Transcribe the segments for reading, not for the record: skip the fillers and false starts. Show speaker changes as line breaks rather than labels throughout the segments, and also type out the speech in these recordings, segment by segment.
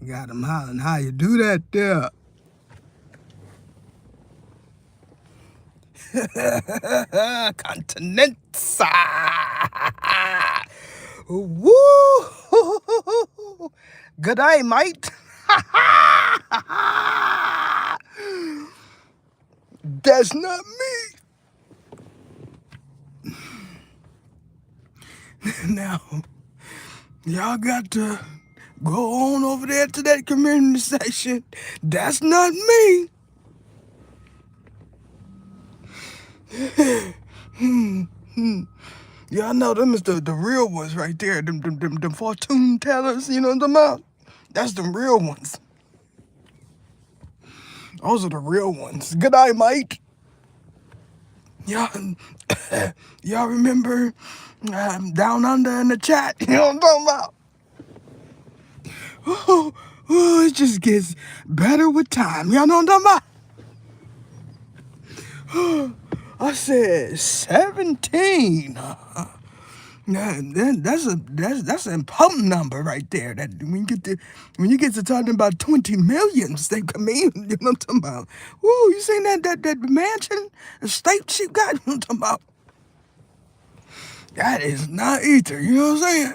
Got him hollering. How you do that there? Continenza. Woo! Good day, mate. That's not me. Now, y'all got to go on over there to that community station. That's not me. Y'all know them is the real ones right there. Them fortune tellers, you know what I'm talking about? That's the real ones. Those are the real ones. Good day, mate. Y'all, y'all remember Down Under in the chat? You know what I'm talking about? Oh, it just gets better with time. Y'all know what I'm talking about? I said 17. That's an important number right there. That when you get to talking about 20 millions, they come in. You know what I'm talking about? Woo, you seen that mansion, estate she got? You know what I'm talking about? That is not ether. You know what I'm saying?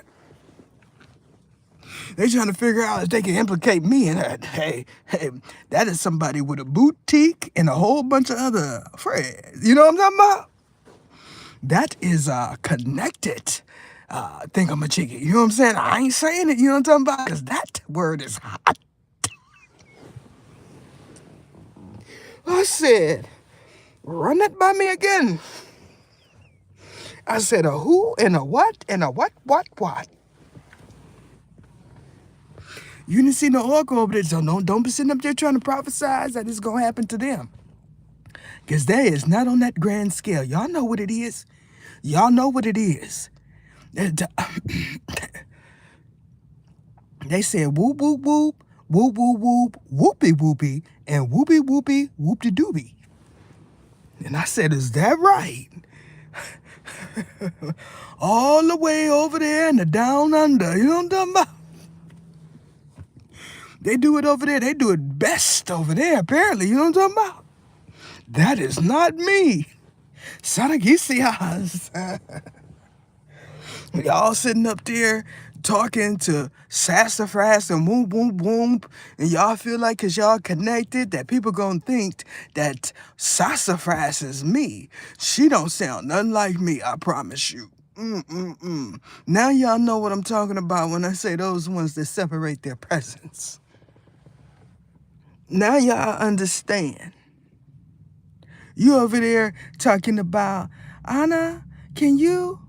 They trying to figure out if they can implicate me in that. Hey, that is somebody with a boutique and a whole bunch of other friends. You know what I'm talking about? That is connected thingamajiggy. You know what I'm saying? I ain't saying it, you know what I'm talking about? Because that word is hot. I said, run it by me again. I said, a who and a what and a what? You didn't see no oracle over there, so don't be sitting up there trying to prophesize that it's going to happen to them. Because that is not on that grand scale. Y'all know what it is. Y'all know what it is. They said whoop, whoop, whoop, whoop, whoop, whoop, whoopie, whoopie, and whoopie, whoopie, whoop de doobie. And I said, is that right? All the way over there in the down under. You know what I'm talking about? They do it over there. They do it best over there, apparently. You know what I'm talking about? That is not me. Saragisias. Y'all sitting up there talking to sassafras and whoop, whoop, whoop, and y'all feel like because y'all connected that people gonna think that sassafras is me. She don't sound nothing like me, I promise you. Now y'all know what I'm talking about when I say those ones that separate their presence. Now y'all understand. You over there talking about, Anna, can you?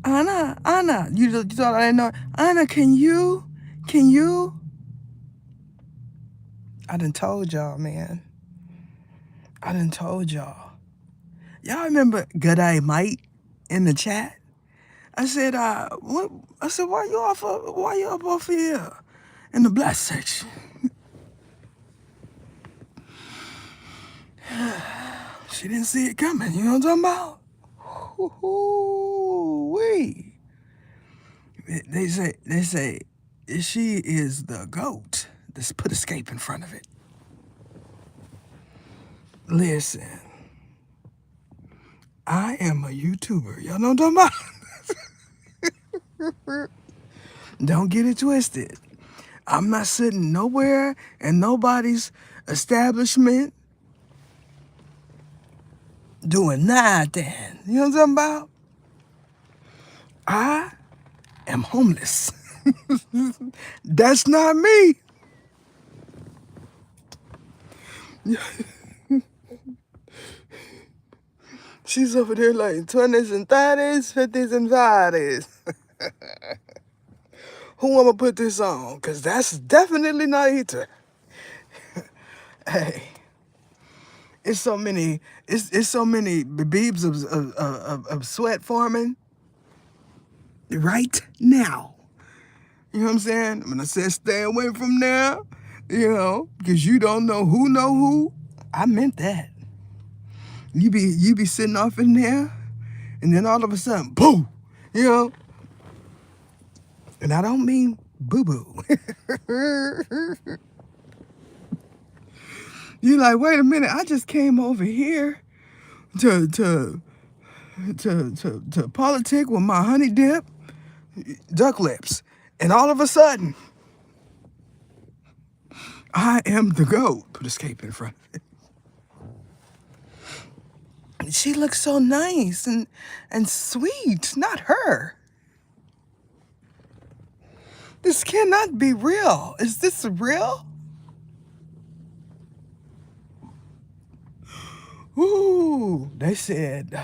Anna, you thought I didn't know. Anna, can you? I done told y'all, man. I done told y'all. Y'all remember Good Eye Mite in the chat? I said, what? I said, why you up off here in the black section? She didn't see it coming. You know what I'm talking about? Wee. They say, she is the GOAT. Just put escape in front of it. Listen, I am a YouTuber. Y'all know what I'm talking about? Don't get it twisted. I'm not sitting nowhere in nobody's establishment doing nothing. You know what I'm talking about? I am homeless. That's not me. She's over there like 20s and 30s, 50s and 40s. Who I'ma put this on? Cause that's definitely not Ether. Hey, it's so many beebs of sweat forming right now. You know what I'm saying? When I said stay away from there, you know, because you don't know who. I meant that. You be sitting off in there, and then all of a sudden, boom, you know. And I don't mean boo-boo. You like, wait a minute, I just came over here to politic with my honey dip duck lips. And all of a sudden, I am the GOAT. Put escape in front of it. She looks so nice and sweet, not her. This cannot be real. Is this real? Ooh, they said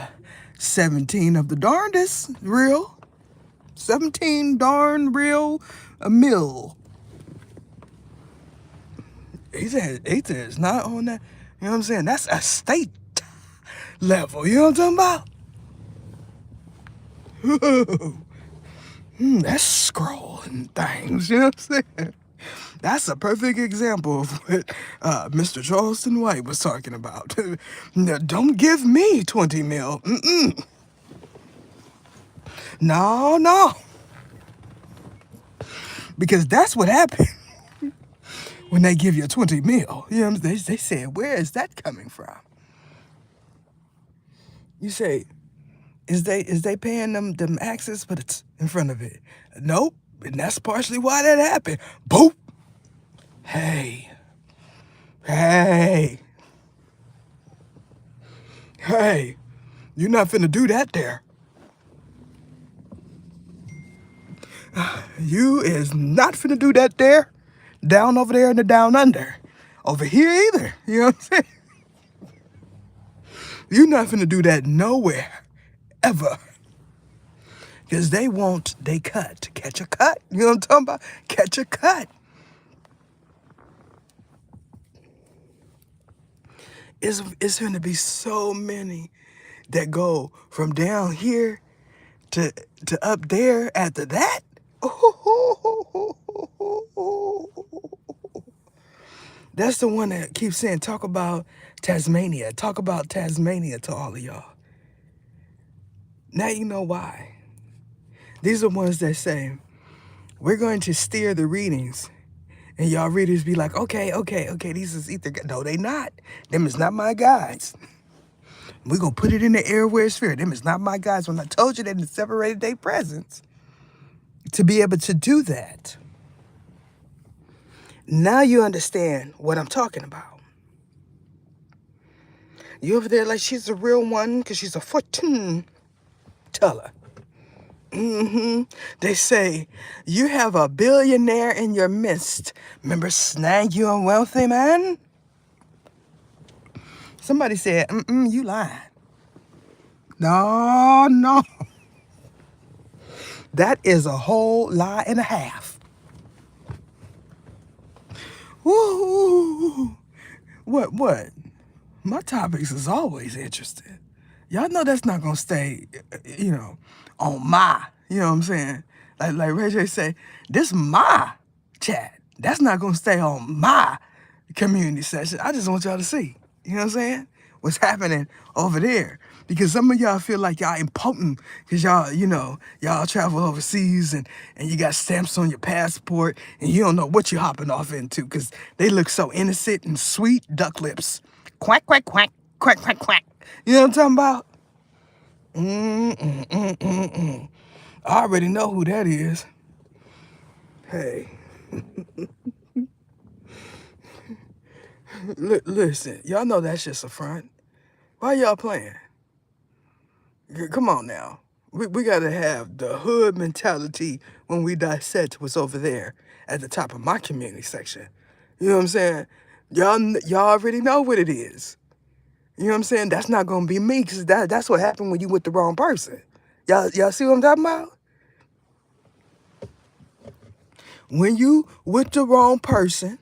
17 of the darndest real. 17 darn real a mill. He said it's not on that. You know what I'm saying? That's a state level. You know what I'm talking about? That's scrolling things. You know what I'm saying? That's a perfect example of what Mr. Charleston White was talking about. Now, don't give me 20 mil. No, no. Because that's what happened when they give you 20 mil. You know what I'm saying? They said, where is that coming from? You say, is they paying them access, but it's in front of it? Nope. And that's partially why that happened. Boop. Hey. Hey. Hey. You're not finna do that there. You is not finna do that there. Down over there in the down under. Over here either. You know what I'm saying? You're not finna do that nowhere. Ever. Because they want they cut. Catch a cut. You know what I'm talking about? Catch a cut. It's going to be so many that go from down here to up there after that. That's the one that keeps saying, talk about Tasmania. Talk about Tasmania to all of y'all. Now you know why. These are ones that say, we're going to steer the readings. And y'all readers be like, okay, these is ether. No, they not. Them is not my guys. We're going to put it in the airware sphere. Them is not my guys. When I told you that it separated their presence to be able to do that. Now you understand what I'm talking about. You over there like she's a real one because she's a fortune teller. They say, you have a billionaire in your midst. Remember Snag, you a wealthy man? Somebody said, you lying. No, no. That is a whole lie and a half. Woo. What? My topics is always interesting. Y'all know that's not gonna stay, on my, you know what I'm saying? Like Ray J say, this my chat. That's not gonna stay on my community session. I just want y'all to see, you know what I'm saying? What's happening over there. Because some of y'all feel like y'all impotent because y'all travel overseas and you got stamps on your passport and you don't know what you're hopping off into because they look so innocent and sweet, duck lips. Quack, quack, quack, quack, quack, quack. You know what I'm talking about? I already know who that is. Hey. Listen, y'all know that's just a front. Why y'all playing? Come on now. We got to have the hood mentality when we dissect what's over there at the top of my community section. You know what I'm saying? Y'all already know what it is. You know what I'm saying? That's not going to be me because that's what happened when you with the wrong person. Y'all see what I'm talking about? When you with the wrong person,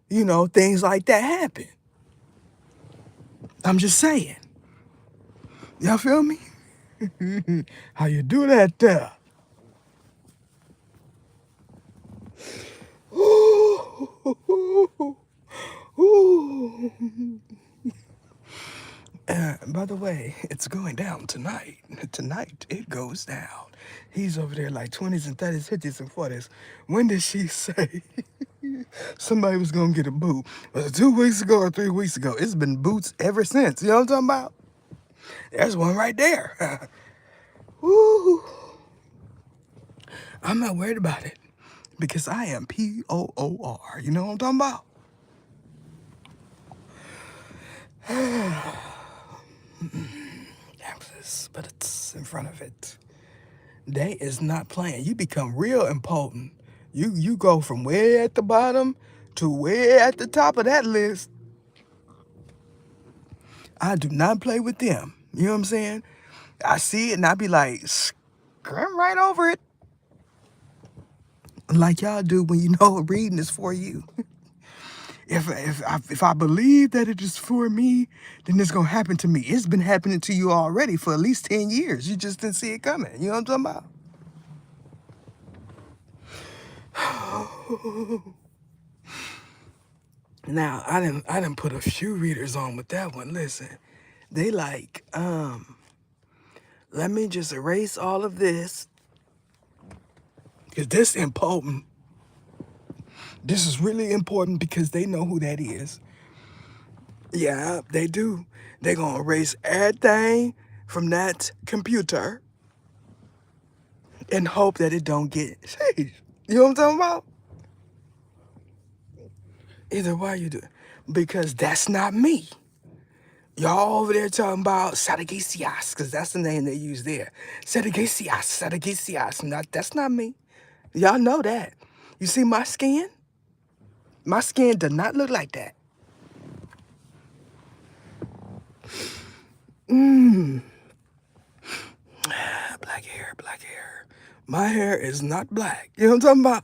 things like that happen. I'm just saying. Y'all feel me? How you do that there? By the way, it's going down tonight. Tonight it goes down. He's over there like 20s and 30s, 50s and 40s. When did she say somebody was gonna get a boot? Was it 2 weeks ago or 3 weeks ago? It's been boots ever since. You know what I'm talking about? There's one right there. Woo! I'm not worried about it because I am POOR. You know what I'm talking about? Emphasis, but it's in front of it. They is not playing. You become real important. You go from way at the bottom to way at the top of that list. I do not play with them. You know what I'm saying? I see it and I be like, scrim right over it. Like y'all do when you know reading is for you. If I believe that it is for me, then it's gonna happen to me. It's been happening to you already for at least 10 years. You just didn't see it coming. You know what I'm talking about? Now I didn't put a few readers on with that one. Listen, they like, let me just erase all of this. Because this important. This is really important because they know who that is. Yeah, they do. They're gonna erase everything from that computer and hope that it don't get changed. You know what I'm talking about? Either way you do it. Because that's not me. Y'all over there talking about Sadagesias, because that's the name they use there. Sadagesias. That's not me. Y'all know that. You see my skin? My skin does not look like that. Black hair, black hair. My hair is not black. You know what I'm talking about?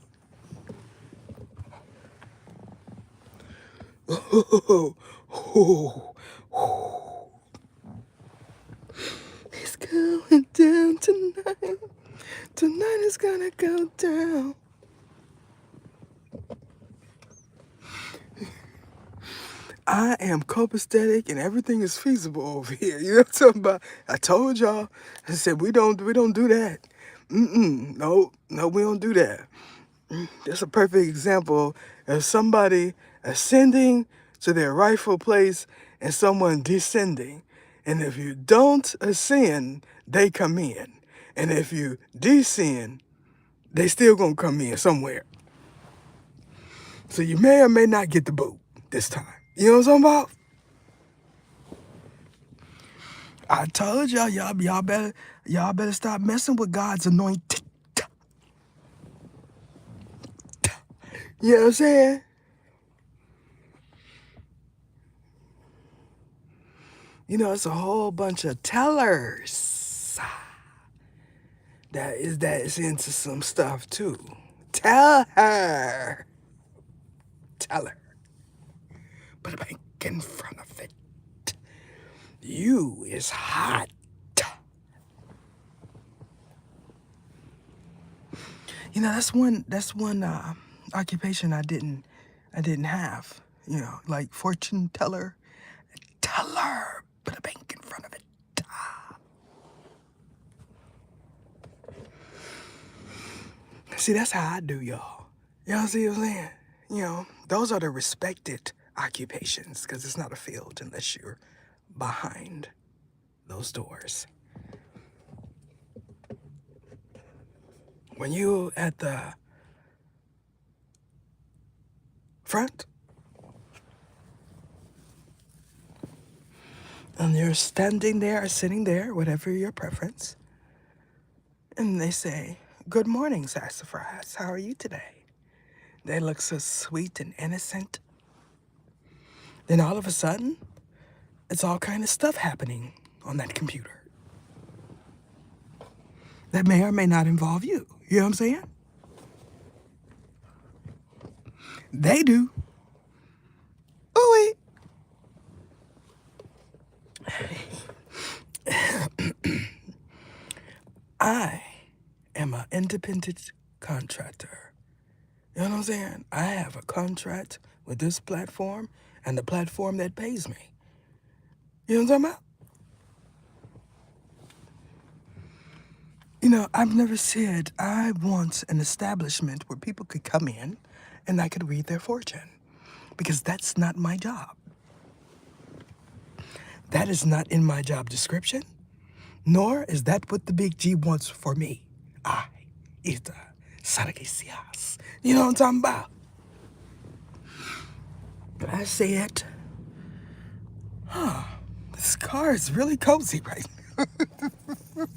It's going down tonight. Tonight is gonna go down. I am copacetic and everything is feasible over here. You know what I'm talking about? I told y'all. I said we don't do that. No, we don't do that. That's a perfect example of somebody ascending to their rightful place and someone descending. And if you don't ascend, they come in. And if you descend, they still gonna come in somewhere. So you may or may not get the boot this time. You know what I'm talking about? I told y'all better stop messing with God's anointed. You know what I'm saying? You know, it's a whole bunch of tellers that is into some stuff too. Tell her. Put a bank in front of it. You is hot. You know, that's one occupation I didn't have. You know, like fortune teller. Teller. Put a bank in front of it. See, that's how I do, y'all. Y'all see what I'm saying? You know, those are the respected occupations because it's not a field unless you're behind those doors. When you at the front and you're standing there or sitting there, whatever your preference, and they say, "Good morning, Sassafras. How are you today?" They look so sweet and innocent. Then all of a sudden, it's all kind of stuff happening on that computer that may or may not involve you. You know what I'm saying? They do. Ooh, I am an independent contractor. You know what I'm saying? I have a contract with this platform and the platform that pays me. You know what I'm talking about? You know, I've never said I want an establishment where people could come in and I could read their fortune because that's not my job. That is not in my job description, nor is that what the big G wants for me. I, Ita, Sarakisias. You know what I'm talking about? But I said, this car is really cozy right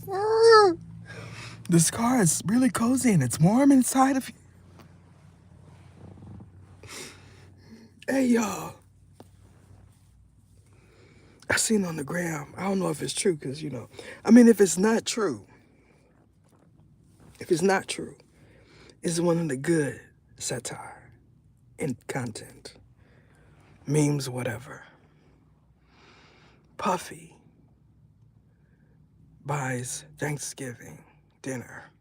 now. This car is really cozy and it's warm inside of you. Hey, y'all. I seen on the gram. I don't know if it's true because, you know, I mean, if it's not true, it's one of the good satire and content, memes, whatever. Puffy buys Thanksgiving dinner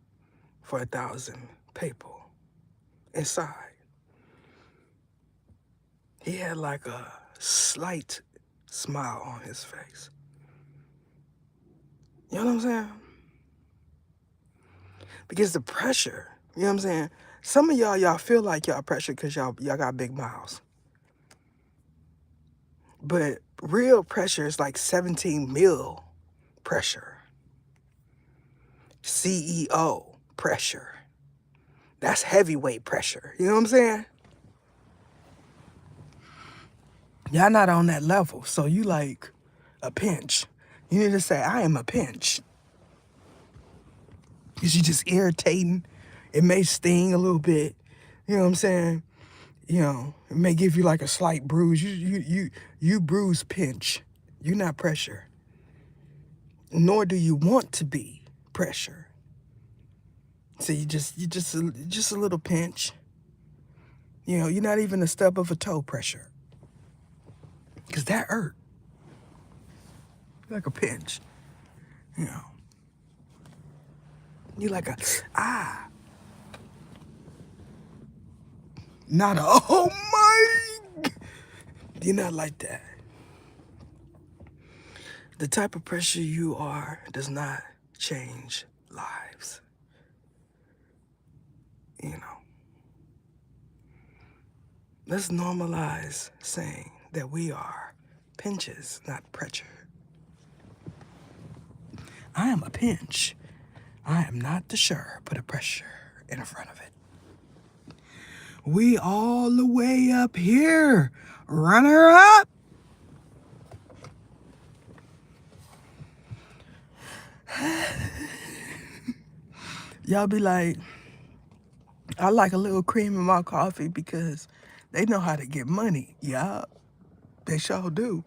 for 1,000 people inside. He had like a slight smile on his face. You know what I'm saying? Because the pressure, you know what I'm saying? Some of y'all feel like y'all pressure because y'all got big mouths. But real pressure is like 17 mil pressure. CEO pressure. That's heavyweight pressure. You know what I'm saying? Y'all not on that level. So you like a pinch. You need to say, I am a pinch. Because you just irritating. It may sting a little bit. You know what I'm saying? You know, it may give you like a slight bruise. You bruise pinch. You're not pressure. Nor do you want to be pressure. So you just a little pinch. You know, you're not even a stub of a toe pressure. Because that hurt. Like a pinch. You know. You like a, Not a, oh my. You're not like that. The type of pressure you are does not change lives. You know. Let's normalize saying that we are pinches, not pressure. I am a pinch. I am not the sure, put a pressure in front of it. We all the way up here. Runner up. Y'all be like, I like a little cream in my coffee because they know how to get money. Yeah, they sure do.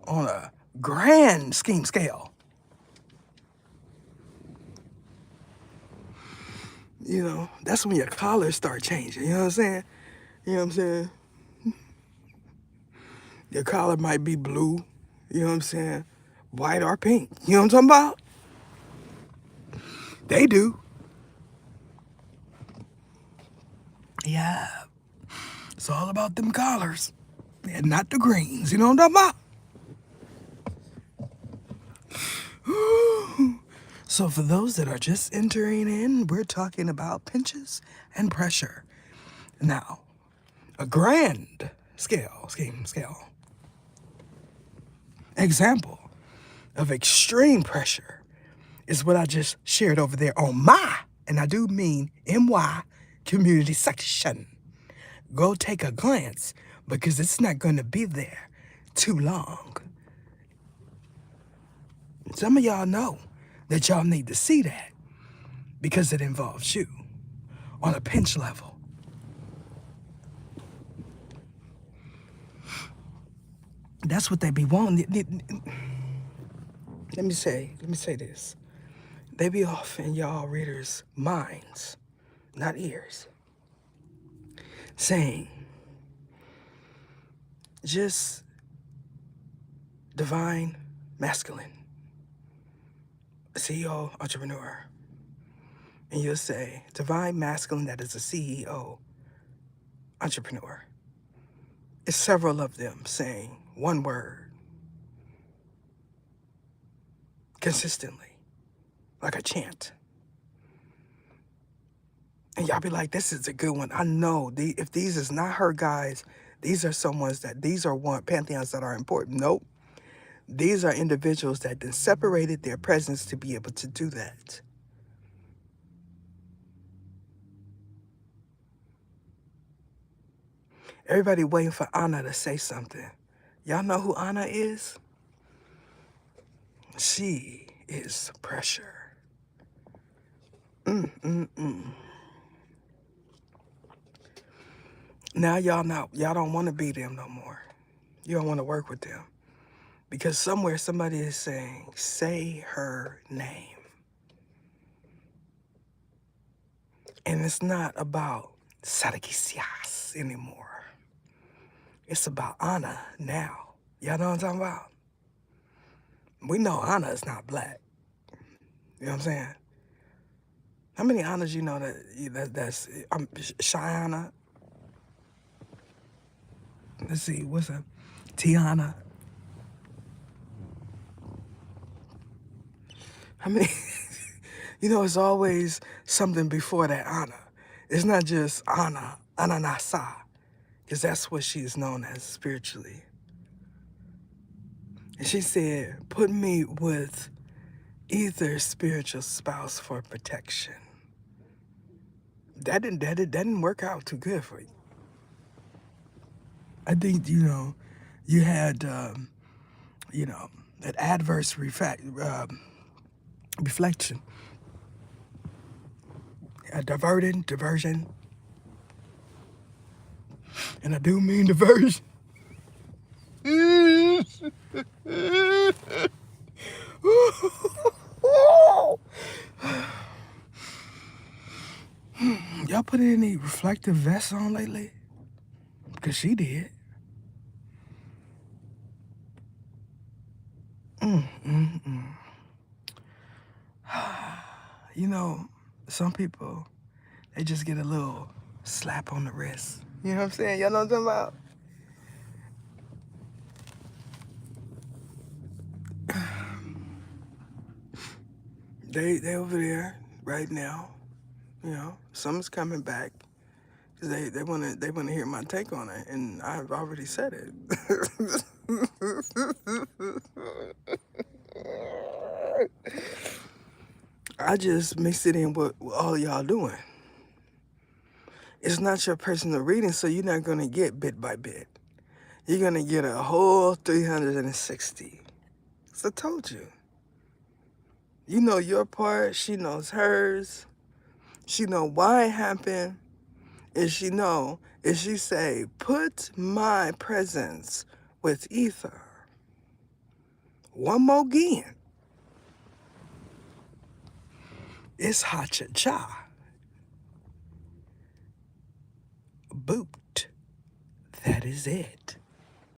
On a grand scheme scale. You know, that's when your collars start changing. You know what I'm saying? You know what I'm saying? Your collar might be blue. You know what I'm saying? White or pink. You know what I'm talking about? They do. Yeah. It's all about them collars. And not the greens. You know what I'm talking about? So for those that are just entering in, we're talking about pinches and pressure. Now, a grand scheme scale example of extreme pressure is what I just shared over there on my, and I do mean MY, community section. Go take a glance because it's not going to be there too long. Some of y'all know that y'all need to see that because it involves you on a pinch level. That's what they be wanting. Let me say this. They be off in y'all readers' minds, not ears, saying, just divine masculine, CEO, entrepreneur. And you'll say, divine masculine that is a CEO, entrepreneur. It's several of them saying one word consistently, like a chant. And y'all be like, this is a good one. I know if these is not her guys, these are these are one pantheons that are important. Nope. These are individuals that then separated their presence to be able to do that. Everybody waiting for Anna to say something. Y'all know who Anna is? She is pressure. Now y'all don't want to be them no more. You don't want to work with them. Because somewhere somebody is saying, say her name. And it's not about Sarkisias anymore. It's about Anna now. Y'all know what I'm talking about? We know Anna is not black. You know what I'm saying? How many Annas you know that's Shayana? Let's see, what's up? Tiana. How many? You know, it's always something before that Anna. It's not just Anna, Ananasa, because that's what she's known as spiritually. And she said, put me with either spiritual spouse for protection. That didn't work out too good for you. I think, you know, you had, you know, that adverse reflection, a diversion, and I do mean diversion. Y'all put any reflective vests on lately? Because she did. You know, some people, they just get a little slap on the wrist. You know what I'm saying? Y'all know what I'm talking about? They over there right now. You know, something's coming back. They wanna hear my take on it, and I've already said it. I just mix it in with all of y'all doing. It's not your personal reading, so you're not gonna get bit by bit. You're gonna get a whole 360. So I told you. You know your part, she knows hers. She know why it happened. And she know, if she say, put my presence with ether. One more again. It's ha-cha-cha. Boot. That is it.